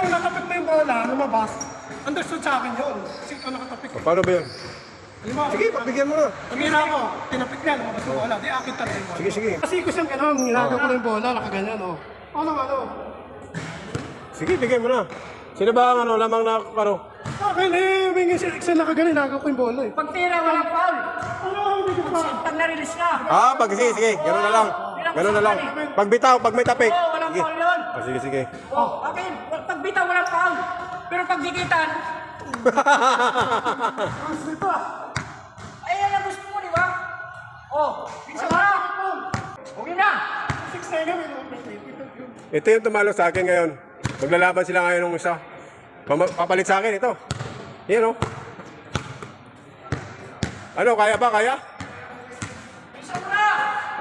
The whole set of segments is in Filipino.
nung nakapit mo yung bola, lumabas, understood sa akin yun. Kasi ikaw nakatapik. Paano ba yun? Sige, pagbigyan mo na. Tumira ako, tinapik niya, lumabas yung bola. Di akin talaga yung bola. Sige, sige. Kasi ko siyang gano'n, nilagaw ko na yung bola, nakaganyan, oh. Ano? Sige, bigyan mo na. Sino ba ang lamang na Akin eh, may isa nakaganyan, nilagaw ko yung bola eh. Pag tira, walang foul. Ano, hindi ko pa. Pag na-release na. sige. Gano'n na lang. Gano'n na lang. Pag bitaw, pag may tapik. Oo, walang Sige. foul yun. Sige. Oh, okay. Pag bitaw, walang foul. Pero pag dikitan, ay, yan ang gusto mo, di ba? Oh, bisa mo na. Okay na. 6 na yun, Ito yung tumalo sa akin ngayon. Maglalaban sila ngayon ng isa. Papalit sa akin ito. Yan o. Ano, kaya ba? Kaya? Bisa mo na.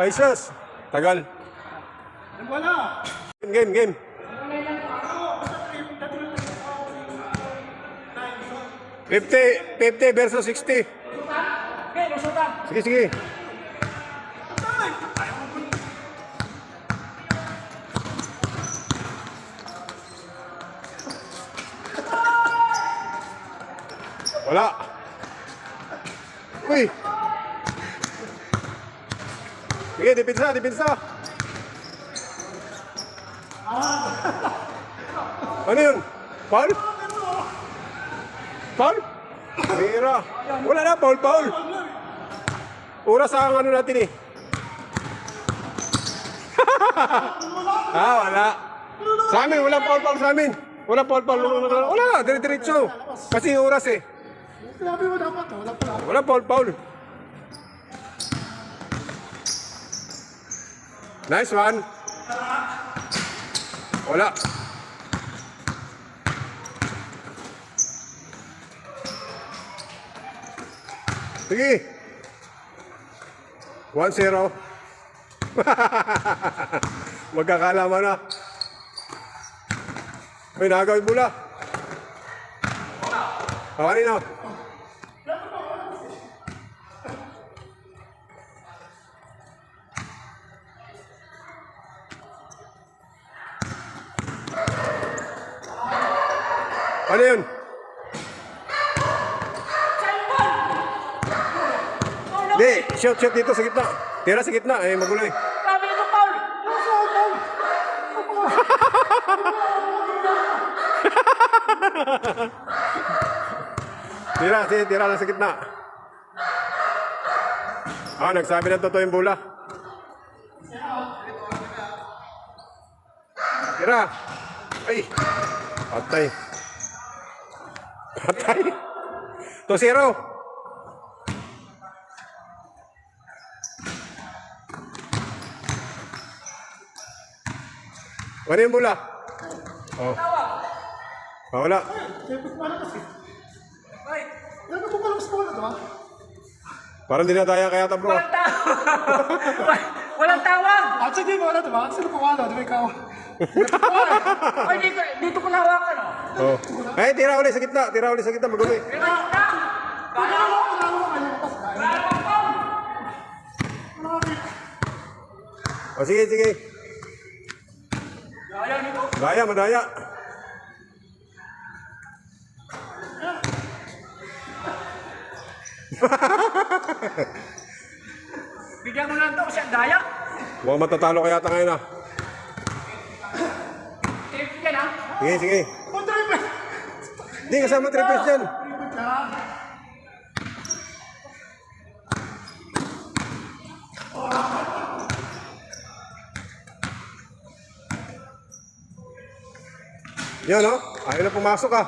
Ay, sus. Tagal. Wala. Game. 50 versus 60. Okay, lusutan. Sige. Wala. Uy. Sige, dipinsa. Ano yun? Foul? Mira. Wala na, foul. Oras ang ano natin eh. Wala. Sa amin, walang foul sa amin. Walang foul. Wala na, dire-diretso. Kasi yung oras eh. Sinabi mo dapat, wala pala. Walang foul. Nice one. Wala. Sige. 1-0. Magkakalaman na. May nagawin mula. Kawanin na. Ano yun? Hindi, shoot dito sa gitna. Tira sa gitna, magulo eh. Sabi ito, foul. Tira lang sa gitna. Nagsabi ng totoo yung bola. Tira. Ay. Patay. 2-0. Ano yung bola? Wala. Dapat pala kasi. Ay, Dapat mo pala mas bola, diba? Parang dinadaya kaya ta bro. walang tawag. Sige, wala, diba? Sino pa wala, diba ikaw? Ay, dito ko nahawakan, oh. Tira ulit sa gitna. Magulo eh. Pero na. Sige. Ayaw nito. Madaya. Bigyan mo lang ito kasi ang daya. Mukhang matatalo kaya ta ngayon ah. Trip ka na. Sige. Hindi, kasama triples dyan. Yan o, ayaw na pumasok ah.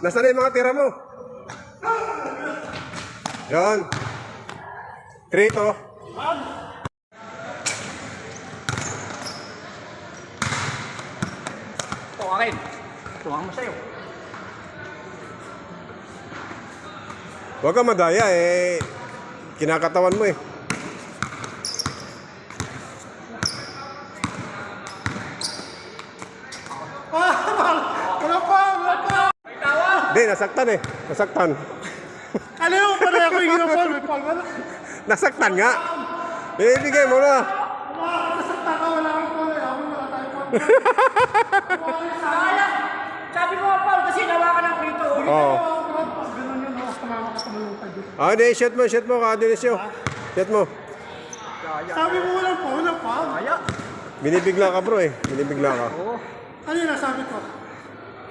Nasaan na yung mga tira mo? Yan. 3 to. Ito, akin. Tuwang mo sa'yo. Huwag kang madaya eh. Kinakatawan mo eh. Wala pa. Hindi, nasaktan eh. Nasaktan. Ano yung pala ako yung ginapal? May palma na. Nasaktan nga. Ibigay mo na. Nasakta ka, wala akong pala. Ako wala tayo pa. Sabi Ah, di, shoot mo, Kadelisyo. Shoot mo. Sabi mo walang foul. Kaya. Binibigla ka bro eh. Binibigla ka. Oo. Kanina sabi ko.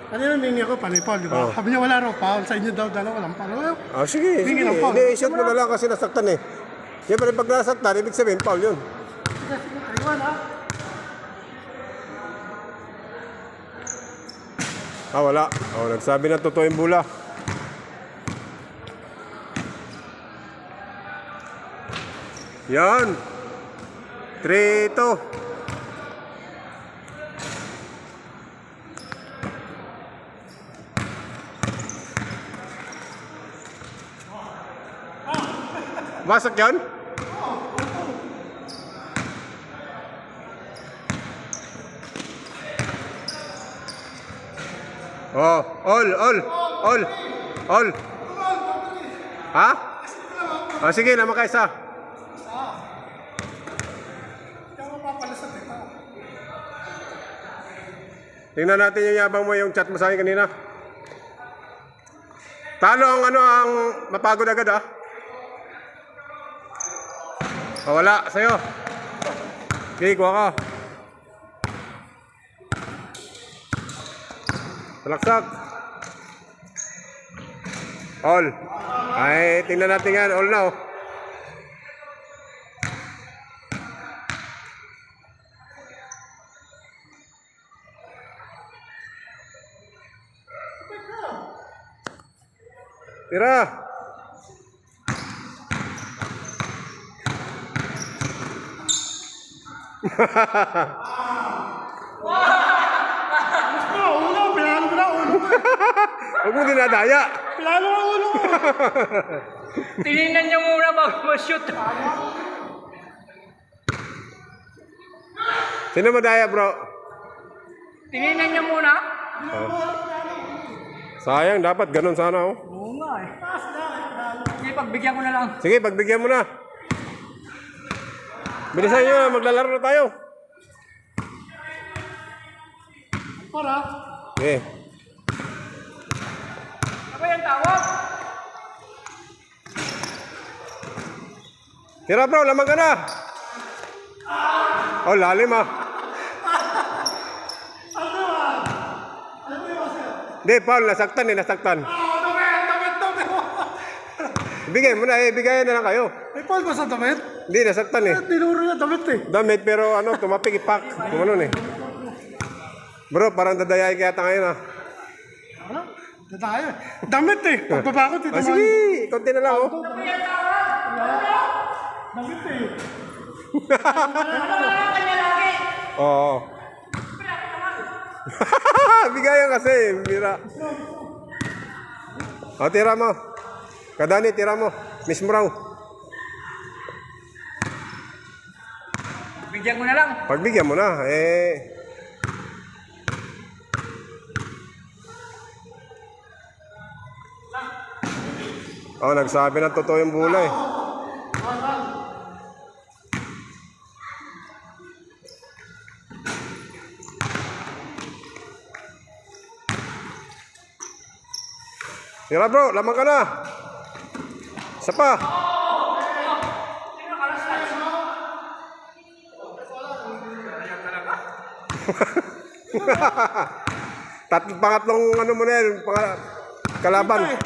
Kanina mingi ako panay-foul, di ba? Oh. Sabi niya wala raw foul. Sa inyo daw dalawa walang foul. Ah, sige. Bingi ng foul. Hindi, shoot mo na lang kasi nasaktan eh. Siyempre pag nasaktan, ibig sabihin, foul yun. Sige, Taiwan ha. Ah, wala. Oh, nagsabi na totoo yung bula. Yan. 3-2. Masak yan? Oh, all. Ha? Oh, sige, naman kayo isa. Kaya mapapalasat ito. Tingnan natin yung yabang mo, yung chat mo sa akin kanina. Talo ang mapagod agad ah. Oh, wala, sa'yo. Okay, kuha ka. Salaksak. All. Ay, tingnan natin yan. All na oh. Tira. Ulo, pinalo ko na ulo. Huwag mo dinadaya. Pinalo ko ulo. Tinignan niyo muna bago ma-shoot. Sino madaya bro? Tinignan niyo muna. Sayang, dapat ganun sana oh. Oo nga eh. Sige, pagbigyan ko na lang. Sige, pagbigyan mo na. Bilisan nyo na, maglalaro na tayo. Para. Okay. Ano ba yung tawag? Tira bro, lamang ka na. Oh, lalim ah. Hindi, Paul, nasaktan. Damit. Bigay mo na bigayan na lang kayo. May foul ba sa damit? Hindi, nasaktan eh. Tinuro niya damit eh. Damit, pero tumapik ipak. Kung ano eh. Bro, parang dadayain kaya ngayon ah. Ano? Ito tayo. Damit eh. Pagbaba ko, tito. Ah, sige, konti na lang oh. Damit eh. Ano lang kanya lagi? Oo. Bigayan kasi, mira. O, tira mo. Kadani, tira mo. Mismo raw. Bigyan ko na lang. Pagbigyan mo na, eh. Oh, nagsabi ng totoo yung bula eh. Tira bro, lamang ka na. Isa pa. Pangatlong ano mo na yun, kalaban.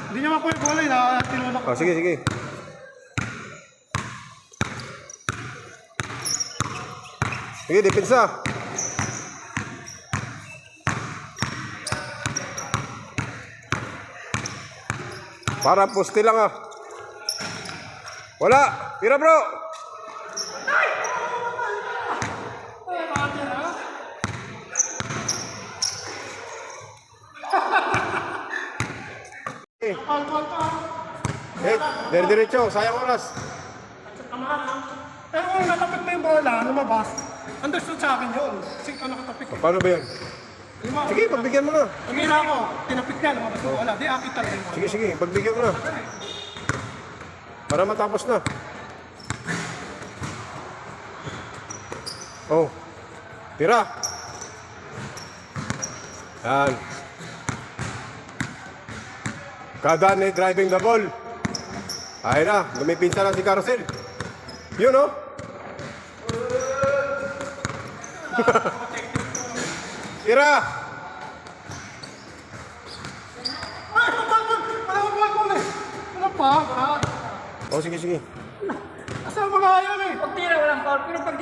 Hindi niya makuha yung bola eh. Tinulak ko. Oh, sige, sige. Sige, depensa. Para poste lang ah. Wala. Tira bro. Diretso, sayang oras. Pero kung natapit mo yung bola, lumabas, understood sa akin yun. Kasi ikaw nakatapik eh. Paano ba yan? Sige, pagbigyan mo na. Tumira ako, tinapik niya, lumabas yung bola. Di akit talaga yung bola. Sige, sige, pagbigyan mo na. Para matapos na. Oh. Tira. Yan. Kadani driving the ball. Ay na, lumipinsa na si Carousel. Yun oh. Tira! Ay, wala pa. Oh, sige, sige. Asa mga yan eh. Pag tira, walang foul. Pero pag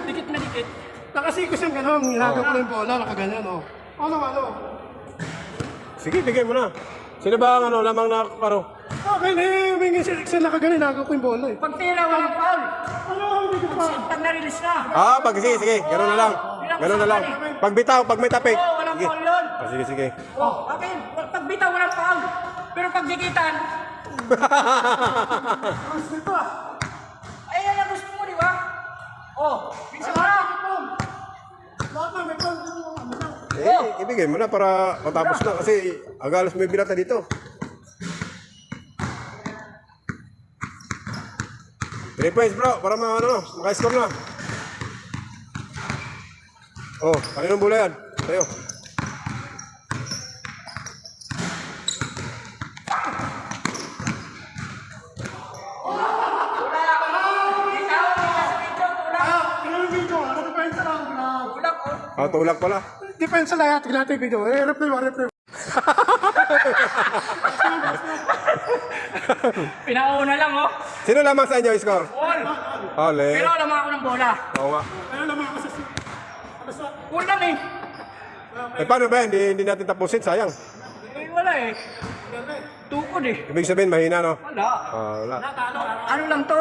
dikit na dikit. Nakasikos yung gano'n, nilagap ko yung bola, nakaganyan oh. Ano? Sige, bigay mo na. Sino ba ang lamang na karo? Okay na eh, humingi sa nakaganyan, nilagap ko yung bola eh. Pag tira, walang foul. Ano, hindi ko pa. Pag na-release na. Sige. Ganun na lang. Ganun na lang. Pag bitaw, pag may tapik. Oo, walang Sige. foul yun. Sige. Oh, okay. Pag bitaw, walang foul. Pero pag dikitan, Gusto ito ah. ay yan ang gusto mo, di ba? Oh, bisa ka na. Lahat na, may ball. Ibigay mo na para matapos na kasi agalas may binata dito. 3 points bro, para maka-score na. Oh, kaninong bola yan? Tayo. Ano yung video? Ano depensa lang? Tulak pala. Depensa lang, tingnan natin yung video. Replay. Pinauna lang, oh. Sino lamang sa inyo score? All. Ole. Pero alam ako ng bola. Oo nga. Ano naman ako sa... Kulang eh. Paano ba? Hindi natin tapusin, sayang. Eh, wala eh. Tukod eh. Ibig sabihin, mahina, no? Wala. Wala. Ano lang to?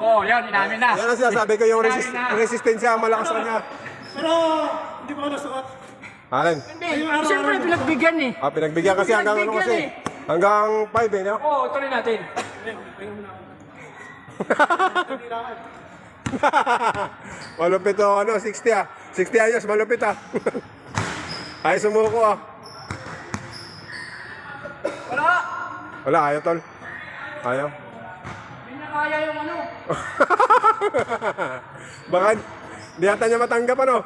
Oh, yan, inamin na. Yan ang sinasabi ko, yung resistensya ang malakas sa kanya. Pero, hindi pa ako nasuot. Alin? Hindi, siyempre pinagbigyan eh. Pinagbigyan kasi hanggang ano kasi? Hanggang 5 eh, no? Oo, tuloy natin. Malupit o 60 ah. 60 ayos, malupit ah. Ay, sumuko ah. Wala. Wala, ayaw tol. Ayaw. Hindi na kaya yung ano. Baka di ata niya matanggap ano.